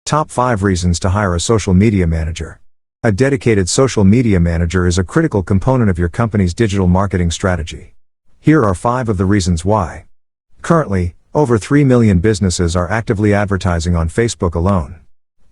Top 5 reasons to hire a social media manager. A dedicated social media manager is a critical component of your company's digital marketing strategy. Here are 5 of the reasons why. Currently, over 3 million businesses are actively advertising on Facebook alone.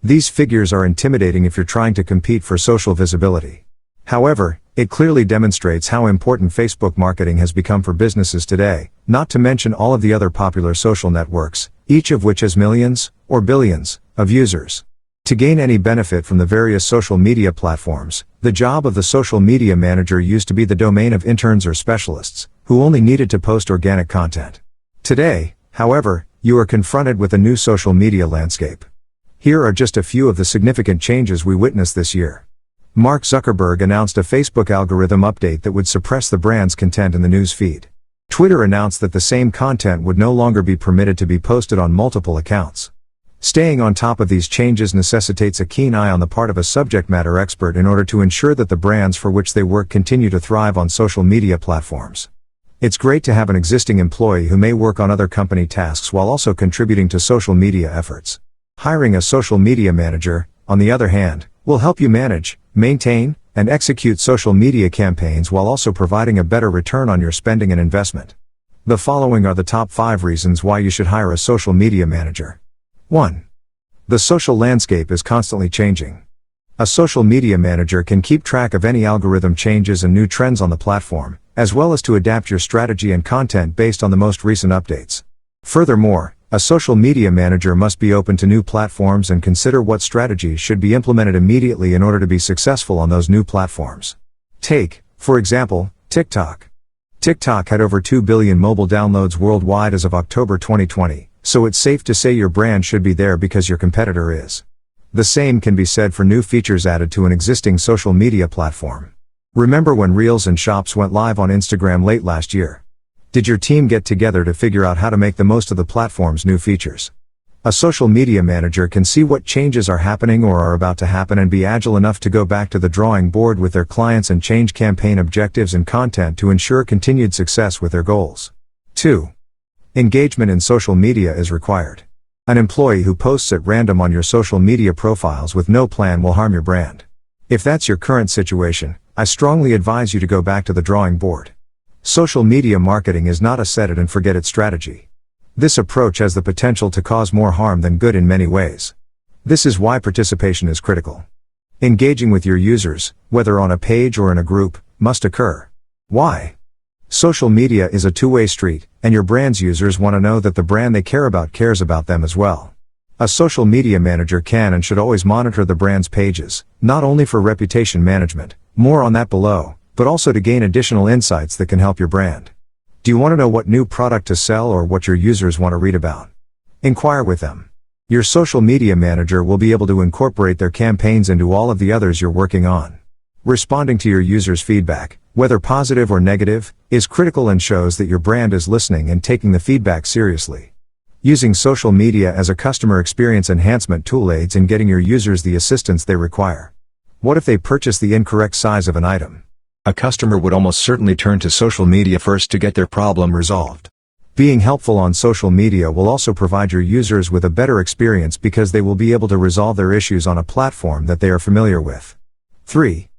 These figures are intimidating if you're trying to compete for social visibility. However, it clearly demonstrates how important Facebook marketing has become for businesses today, not to mention all of the other popular social networks, each of which has millions, or billions, of users. To gain any benefit from the various social media platforms, the job of the social media manager used to be the domain of interns or specialists, who only needed to post organic content. Today, however, you are confronted with a new social media landscape. Here are just a few of the significant changes we witnessed this year. Mark Zuckerberg announced a Facebook algorithm update that would suppress the brand's content in the news feed. Twitter announced that the same content would no longer be permitted to be posted on multiple accounts. Staying on top of these changes necessitates a keen eye on the part of a subject matter expert in order to ensure that the brands for which they work continue to thrive on social media platforms. It's great to have an existing employee who may work on other company tasks while also contributing to social media efforts. Hiring a social media manager, on the other hand, will help you manage, maintain, and execute social media campaigns while also providing a better return on your spending and investment. The following are the top 5 reasons why you should hire a social media manager. 1. The social landscape is constantly changing. A social media manager can keep track of any algorithm changes and new trends on the platform, as well as to adapt your strategy and content based on the most recent updates. Furthermore, a social media manager must be open to new platforms and consider what strategies should be implemented immediately in order to be successful on those new platforms. Take, for example, TikTok. TikTok had over 2 billion mobile downloads worldwide as of October 2020. So it's safe to say your brand should be there because your competitor is. The same can be said for new features added to an existing social media platform. Remember when Reels and Shops went live on Instagram late last year? Did your team get together to figure out how to make the most of the platform's new features? A social media manager can see what changes are happening or are about to happen and be agile enough to go back to the drawing board with their clients and change campaign objectives and content to ensure continued success with their goals. 2. Engagement in social media is required. An employee who posts at random on your social media profiles with no plan will harm your brand. If that's your current situation, I strongly advise you to go back to the drawing board. Social media marketing is not a set it and forget it strategy. This approach has the potential to cause more harm than good in many ways. This is why participation is critical. Engaging with your users, whether on a page or in a group, must occur. Why? Social media is a two-way street, and your brand's users want to know that the brand they care about cares about them as well. A social media manager can and should always monitor the brand's pages, not only for reputation management, more on that below, but also to gain additional insights that can help your brand. Do you want to know what new product to sell or what your users want to read about? Inquire with them. Your social media manager will be able to incorporate their campaigns into all of the others you're working on. Responding to your users' feedback, whether positive or negative, is critical and shows that your brand is listening and taking the feedback seriously. Using social media as a customer experience enhancement tool aids in getting your users the assistance they require. What if they purchase the incorrect size of an item? A customer would almost certainly turn to social media first to get their problem resolved. Being helpful on social media will also provide your users with a better experience because they will be able to resolve their issues on a platform that they are familiar with. 3.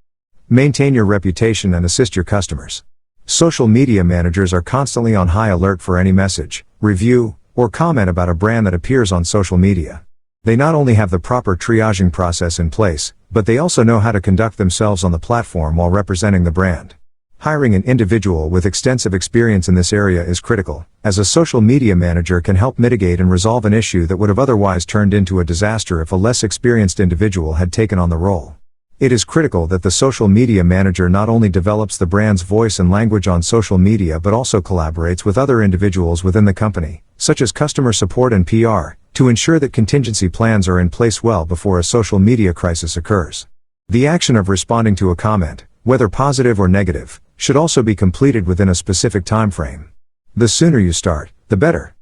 Maintain your reputation and assist your customers. Social media managers are constantly on high alert for any message, review, or comment about a brand that appears on social media. They not only have the proper triaging process in place, but they also know how to conduct themselves on the platform while representing the brand. Hiring an individual with extensive experience in this area is critical, as a social media manager can help mitigate and resolve an issue that would have otherwise turned into a disaster if a less experienced individual had taken on the role. It is critical that the social media manager not only develops the brand's voice and language on social media but also collaborates with other individuals within the company, such as customer support and PR, to ensure that contingency plans are in place well before a social media crisis occurs. The action of responding to a comment, whether positive or negative, should also be completed within a specific time frame. The sooner you start, the better.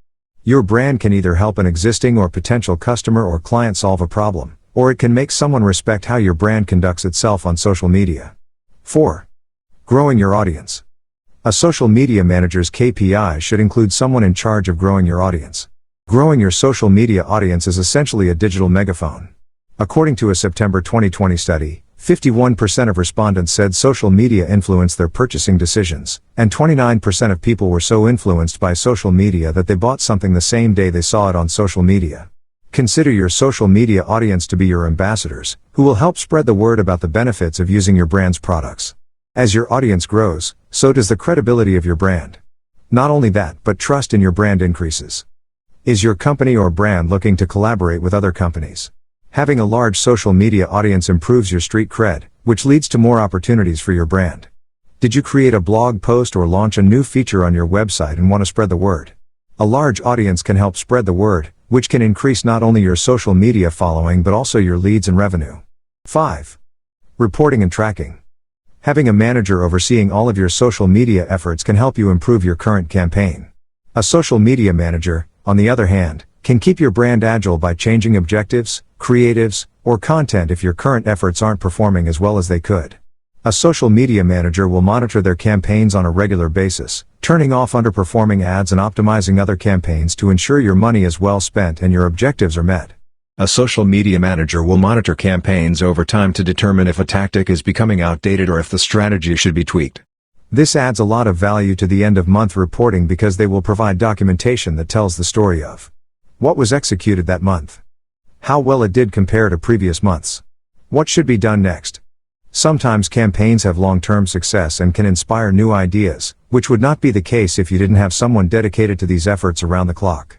Your brand can either help an existing or potential customer or client solve a problem, or it can make someone respect how your brand conducts itself on social media. 4. Growing your audience. A social media manager's KPI should include someone in charge of growing your audience. Growing your social media audience is essentially a digital megaphone. According to a September 2020 study, 51% of respondents said social media influenced their purchasing decisions, and 29% of people were so influenced by social media that they bought something the same day they saw it on social media. Consider your social media audience to be your ambassadors, who will help spread the word about the benefits of using your brand's products. As your audience grows, so does the credibility of your brand. Not only that, but trust in your brand increases. Is your company or brand looking to collaborate with other companies? Having a large social media audience improves your street cred, which leads to more opportunities for your brand. Did you create a blog post or launch a new feature on your website and want to spread the word? A large audience can help spread the word, which can increase not only your social media following but also your leads and revenue. 5. Reporting and tracking. Having a manager overseeing all of your social media efforts can help you improve your current campaign. A social media manager, on the other hand, can keep your brand agile by changing objectives, creatives, or content if your current efforts aren't performing as well as they could. A social media manager will monitor their campaigns on a regular basis, turning off underperforming ads and optimizing other campaigns to ensure your money is well spent and your objectives are met. A social media manager will monitor campaigns over time to determine if a tactic is becoming outdated or if the strategy should be tweaked. This adds a lot of value to the end-of-month reporting because they will provide documentation that tells the story of what was executed that month, how well it did compare to previous months, what should be done next. Sometimes campaigns have long-term success and can inspire new ideas, which would not be the case if you didn't have someone dedicated to these efforts around the clock.